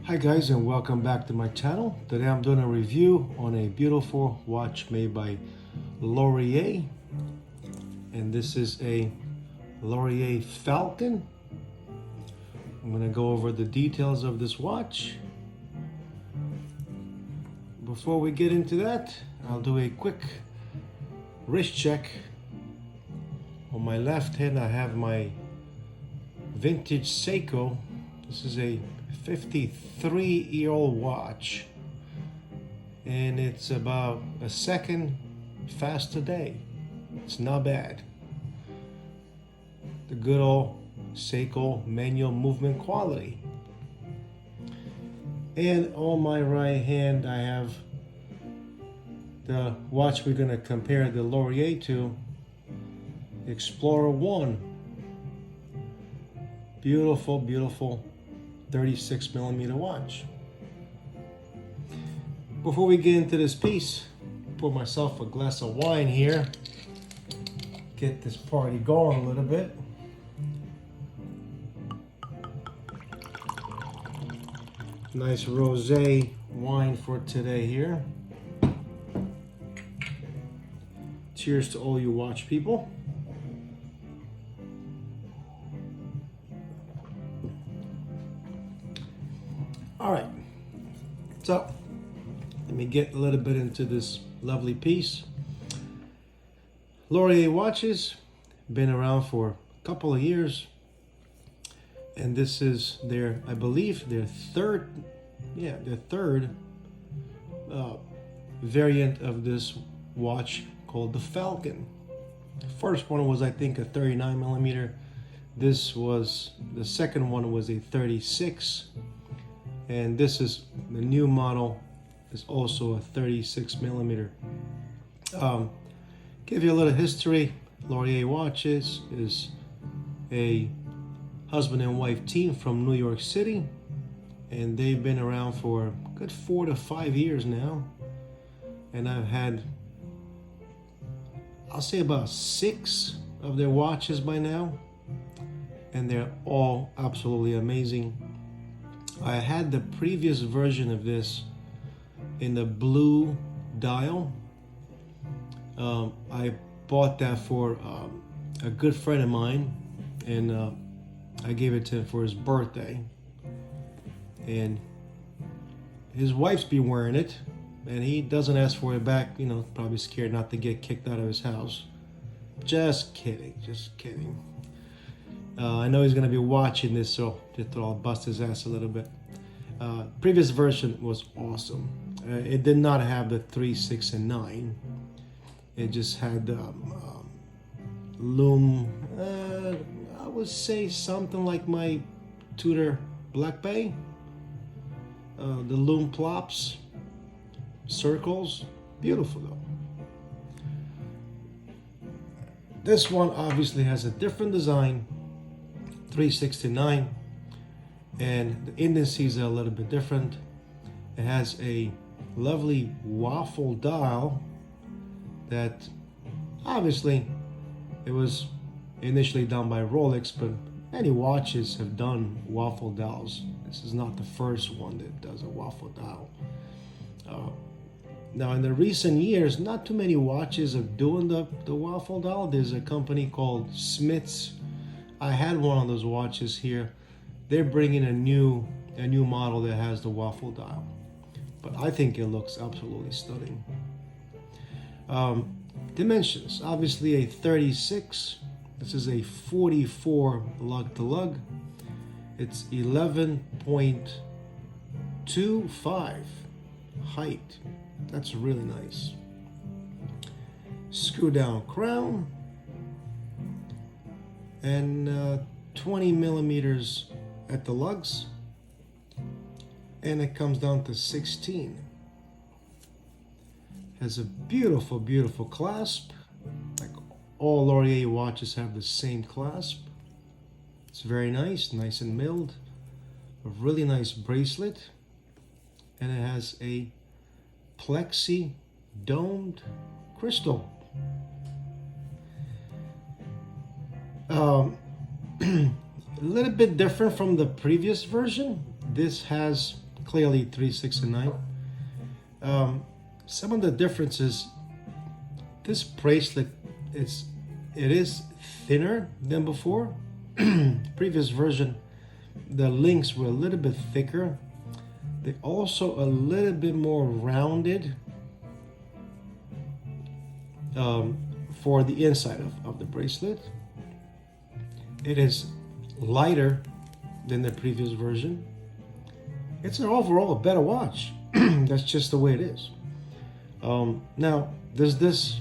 Hi guys, and welcome back to my channel. Today I'm doing a review on a beautiful watch made by Lorier, and this is a Lorier Falcon. I'm going to go over the details of this watch. Before we get into that, I'll do a quick wrist check. On my left hand I have my vintage Seiko. This is a 53-year-old watch, and it's about a second fast a day. It's not bad. The good old Seiko manual movement quality. And on my right hand I have the watch we're going to compare the Lorier to, Explorer 1. Beautiful 36mm watch. Before we get into this piece, pour myself a glass of wine here, get this party going a little bit. Nice rosé wine for today here. Cheers to all you watch people. All right, so let me get a little bit into this lovely piece. Lorier watches, been around for a couple of years, and this is their, I believe, their third variant of this watch called the Falcon. The first one was, I think, a 39mm. This was, the second one was a 36. And this is the new model, is also a 36mm. Give you a little history. Lorier Watches is a husband and wife team from New York City, and they've been around for a good 4 to 5 years now. And I've had, I'll say, about 6 of their watches by now, and they're all absolutely amazing. I had the previous version of this in the blue dial. I bought that for a good friend of mine, and I gave it to him for his birthday. And his wife's been wearing it, and he doesn't ask for it back, you know, probably scared not to get kicked out of his house. Just kidding, just kidding. I know he's going to be watching this, so just I'll bust his ass a little bit. Previous version was awesome. It did not have the 3, 6, and 9. It just had Lume. I would say something like my Tudor Black Bay. The Lume plops, circles, beautiful though. This one obviously has a different design. 369, and the indices are a little bit different. It has a lovely waffle dial that obviously it was initially done by Rolex, but many watches have done waffle dials. This is not the first one that does a waffle dial. Now in the recent years, not too many watches are doing the waffle dial. There's a company called Smith's. I had one of those watches here. They're bringing a new model that has the waffle dial, but I think it looks absolutely stunning. Dimensions, obviously a 36. This is a 44 lug to lug. It's 11.25 height. That's really nice. Screw down crown, and 20mm at the lugs, and it comes down to 16. Has a beautiful clasp. Like all Lorier watches have the same clasp. It's very nice and milled. A really nice bracelet, and it has a plexi domed crystal. A little bit different from the previous version. This has clearly 3, 6, and 9. Some of the differences, this bracelet it is thinner than before. Previous version, the links were a little bit thicker. They're also a little bit more rounded for the inside of the bracelet. It is lighter than the previous version. It's an overall a better watch. That's just the way it is. Now, does this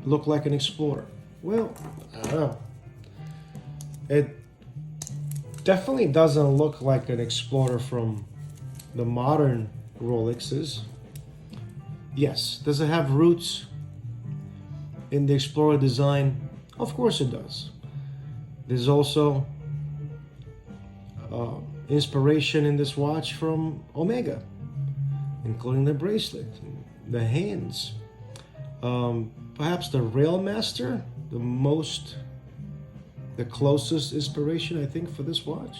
look like an Explorer? Well, I don't know. It definitely doesn't look like an Explorer from the modern Rolexes. Yes, does it have roots in the Explorer design? Of course it does. There's also inspiration in this watch from Omega, including the bracelet, the hands, perhaps the Railmaster, the closest inspiration I think for this watch.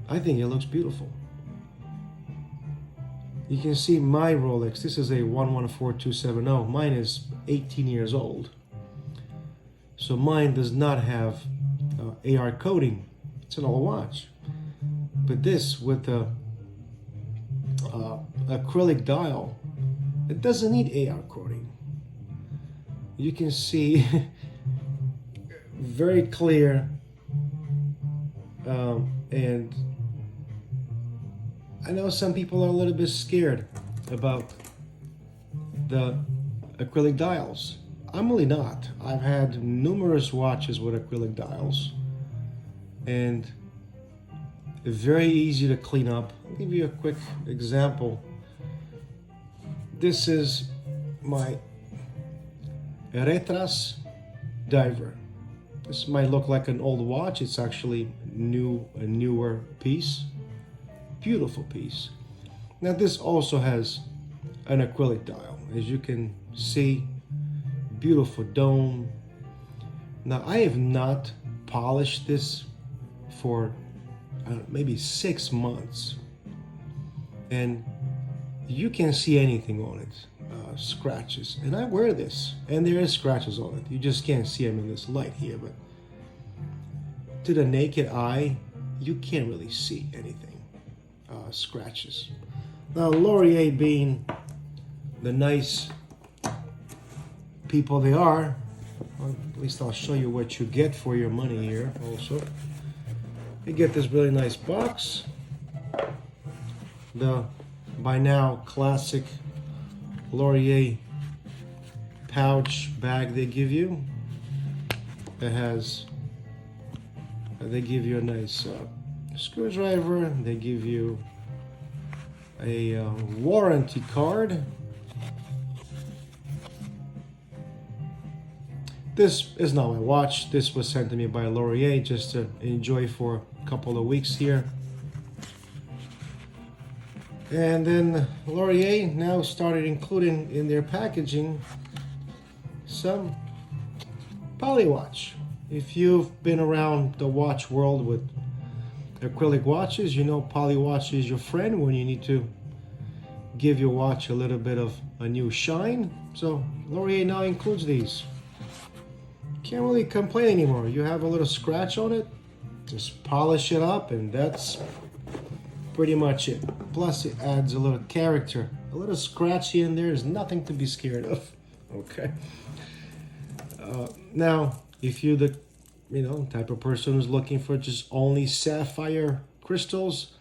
I think it looks beautiful. You can see my Rolex. This is a 114270. Mine is 18 years old. So mine does not have AR coating. It's an old watch. But this with the acrylic dial, it doesn't need AR coating. You can see very clear, and I know some people are a little bit scared about the acrylic dials. I'm really not. I've had numerous watches with acrylic dials, and very easy to clean up. I'll give you a quick example. This is my Retras diver. This might look like an old watch. It's actually a newer piece. Beautiful piece. Now this also has an acrylic dial, as you can see. Beautiful dome. Now I have not polished this for maybe 6 months, and you can't see anything on it. Scratches, and I wear this and there is scratches on it. You just can't see them in this light here, but to the naked eye you can't really see anything. Scratches. Now Lorier, being the nice people they are, well, at least I'll show you what you get for your money here. Also, you get this really nice box, the by now classic Lorier pouch bag they give you. It has, they give you a nice screwdriver. They give you a warranty card. This is not my watch. This was sent to me by Laurier just to enjoy for a couple of weeks here. And then Laurier now started including in their packaging some poly watch. If you've been around the watch world with acrylic watches, you know poly watch is your friend when you need to give your watch a little bit of a new shine. So Laurier now includes these. Can't really complain anymore. You have a little scratch on it, just polish it up, and that's pretty much it. Plus it adds a little character. A little scratchy in there is nothing to be scared of. Okay. Now, if you're the type of person who's looking for just only sapphire crystals,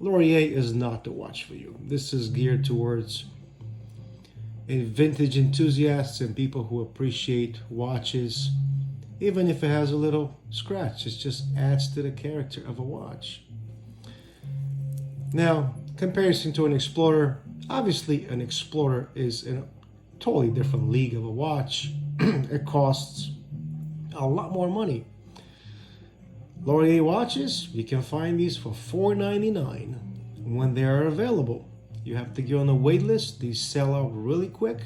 Laurier is not the watch for you. This is geared towards vintage enthusiasts and people who appreciate watches, even if it has a little scratch. It just adds to the character of a watch. Now, comparison to an Explorer, obviously an Explorer is in a totally different league of a watch. It costs a lot more money. Laurier watches, you can find these for $4.99 when they are available. You have to get on the wait list. These sell out really quick,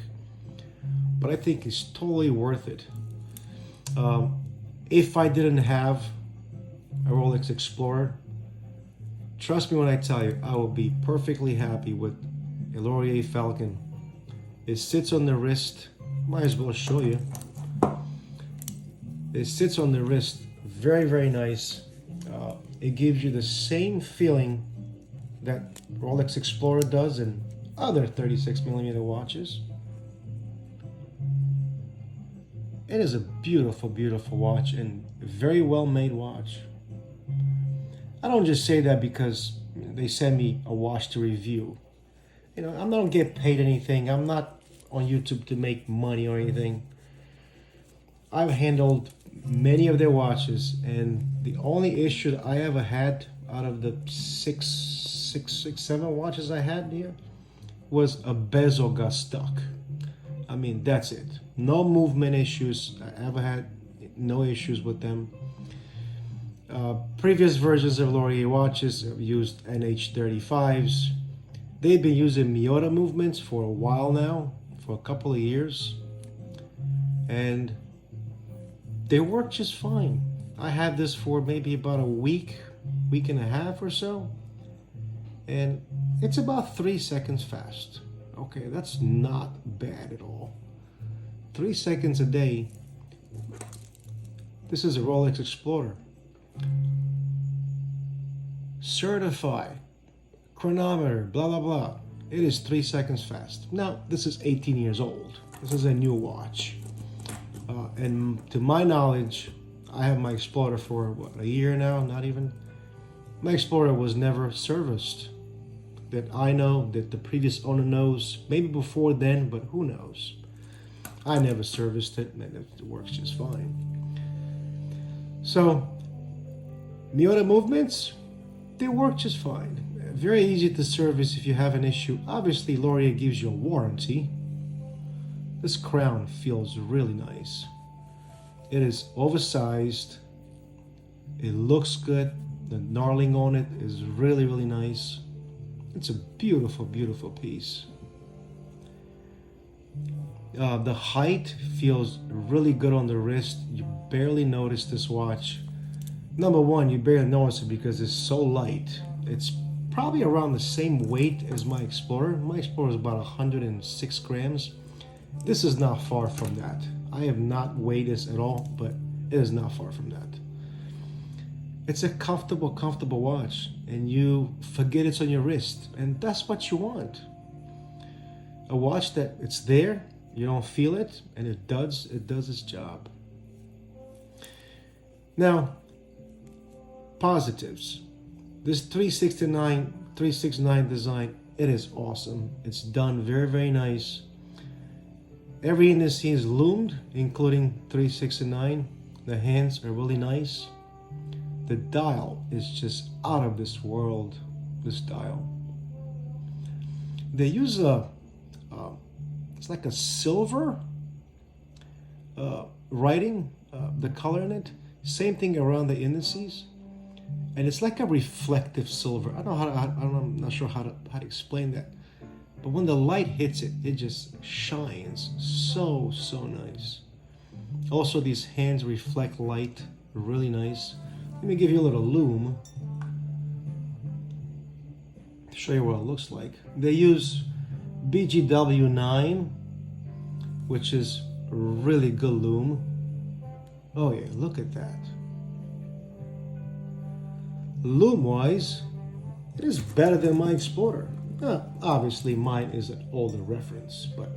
but I think it's totally worth it. If I didn't have a Rolex Explorer, Trust me when I tell you, I will be perfectly happy with a Lorier Falcon. It sits on the wrist. Might as well show you. It sits on the wrist. Very, very nice. It gives you the same feeling that Rolex Explorer does and other 36mm watches. It is a beautiful, beautiful watch and very well made watch. I don't just say that because they send me a watch to review. You know, I don't get paid anything. I'm not on YouTube to make money or anything. I've handled many of their watches, and the only issue that I ever had out of the seven watches I had here was a bezel got stuck. I mean, that's it. No movement issues. I ever had no issues with them. Previous versions of Lorier watches have used NH35s. They've been using Miyota movements for a while now, for a couple of years, and they work just fine. I had this for maybe about a week and a half or so, and it's about 3 seconds fast. Okay, that's not bad at all. 3 seconds a day. This is a Rolex Explorer. Certified, chronometer, blah, blah, blah. It is 3 seconds fast. Now, this is 18 years old. This is a new watch. And to my knowledge, I have my Explorer for, what, a year now? Not even. My Explorer was never serviced. That I know, that the previous owner knows. Maybe before then, but who knows? I never serviced it, and it works just fine. So, Miyota movements, they work just fine. Very easy to service if you have an issue. Obviously, Lorier gives you a warranty. This crown feels really nice. It is oversized. It looks good. The knurling on it is really, really nice. It's a beautiful, beautiful piece. The height feels really good on the wrist. You barely notice this watch. Number one, you barely notice it because it's so light. It's probably around the same weight as my Explorer. My Explorer is about 106 grams. This is not far from that. I have not weighed this at all, but it is not far from that. It's a comfortable watch, and you forget it's on your wrist, and that's what you want. A watch that it's there, you don't feel it, and it does its job. Now, positives. This 369 design, it is awesome. It's done very, very nice. Every index is loomed, including 369. The hands are really nice. The dial is just out of this world, this dial. They use it's like a silver writing, the color in it. Same thing around the indices. And it's like a reflective silver. I'm not sure how to explain that. But when the light hits it, it just shines so nice. Also, these hands reflect light, really nice. Let me give you a little lume to show you what it looks like. They use BGW9, which is really good lume. Oh yeah, look at that. Lume-wise, it is better than my Explorer. Obviously, mine is an older reference, but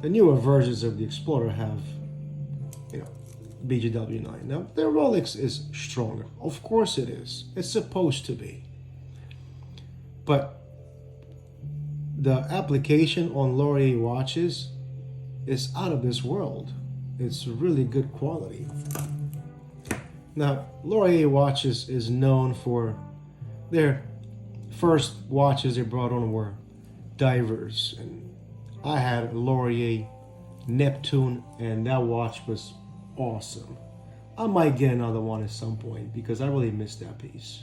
the newer versions of the Explorer have, BGW9. Now, their Rolex is stronger. Of course it is. It's supposed to be. But the application on Lorier watches is out of this world. It's really good quality. Now, Lorier watches is known for their first watches they brought on were divers, and I had a Lorier Neptune, and that watch was awesome. I might get another one at some point because I really missed that piece.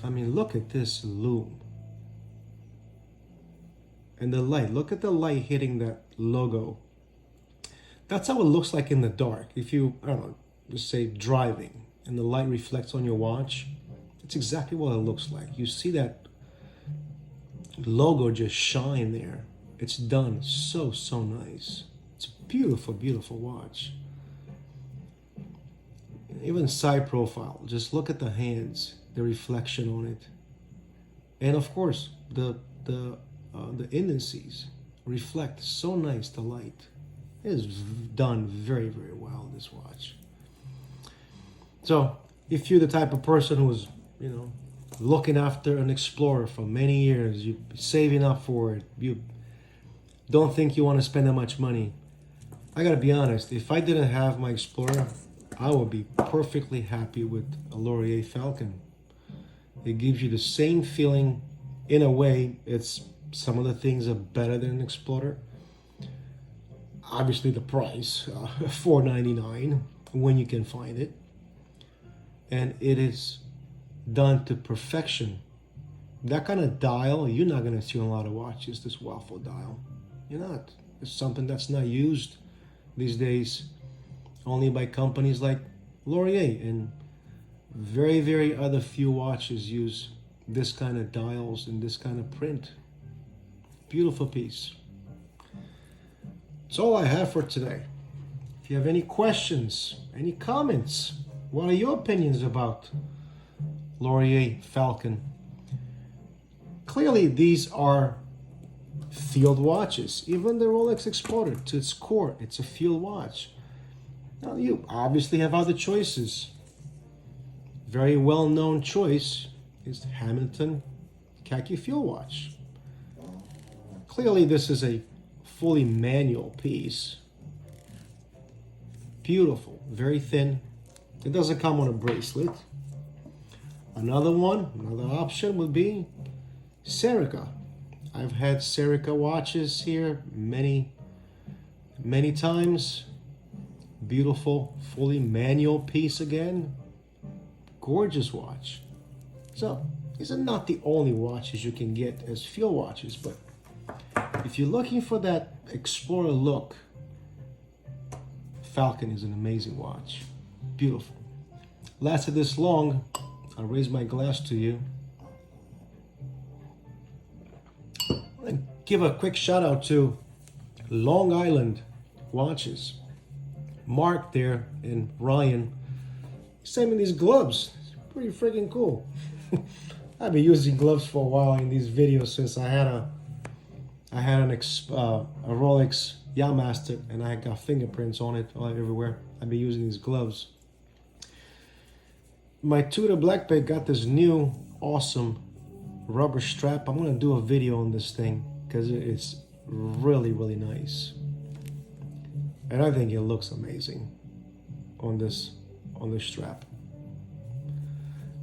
I mean, look at this lume. And the light, look at the light hitting that logo. That's how it looks like in the dark. If you, I don't know, just say driving and the light reflects on your watch, It's exactly what it looks like. You see that logo just shine there. It's done so nice. It's a beautiful, beautiful watch. Even side profile, just look at the hands, the reflection on it, and of course the indices reflect so nice. The light is done very well, this watch. So if you're the type of person who's, you know, looking after an Explorer for many years, you're saving up for it, you don't think you want to spend that much money, I gotta be honest, if I didn't have my Explorer, I would be perfectly happy with a Lorier Falcon. It gives you the same feeling. In a way, it's some of the things are better than an Explorer. Obviously the price, $499 when you can find it. And it is done to perfection. That kind of dial, you're not going to see on a lot of watches, this waffle dial. You're not. It's something that's not used these days, only by companies like Lorier, and very other few watches use this kind of dials and this kind of print. Beautiful piece. That's all I have for today. If you have any questions, any comments, what are your opinions about Lorier Falcon? Clearly these are field watches. Even the Rolex Explorer, to its core, it's a field watch. Now you obviously have other choices. Very well-known choice is Hamilton khaki field watch. Clearly this is a fully manual piece. Beautiful, very thin. It doesn't come on a bracelet. Another option would be Serica. I've had Serica watches here many times. Beautiful, fully manual piece again. Gorgeous watch. So these are not the only watches you can get as field watches, but if you're looking for that Explorer look, Falcon is an amazing watch. Beautiful. Lasted this long, I'll raise my glass to you. And give a quick shout out to Long Island Watches. Mark there and Ryan sent me these gloves. It's pretty freaking cool. I've been using gloves for a while in these videos since I had a Rolex Yachtmaster and I got fingerprints on it all everywhere. I've been using these gloves. My Tudor Black Bay got this new awesome rubber strap. I'm gonna do a video on this thing because it's really nice, and I think it looks amazing on this strap.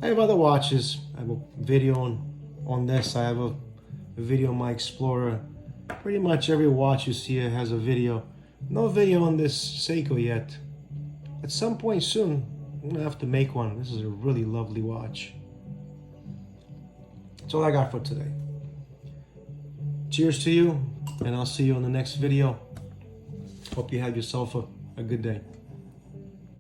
I have other watches. I have a video on this. I have a video on my Explorer. Pretty much every watch you see here has a video. No video on this Seiko yet. At some point soon, I'm gonna have to make one. This is a really lovely watch. That's all I got for today. Cheers to you, and I'll see you on the next video. Hope you have yourself a good day.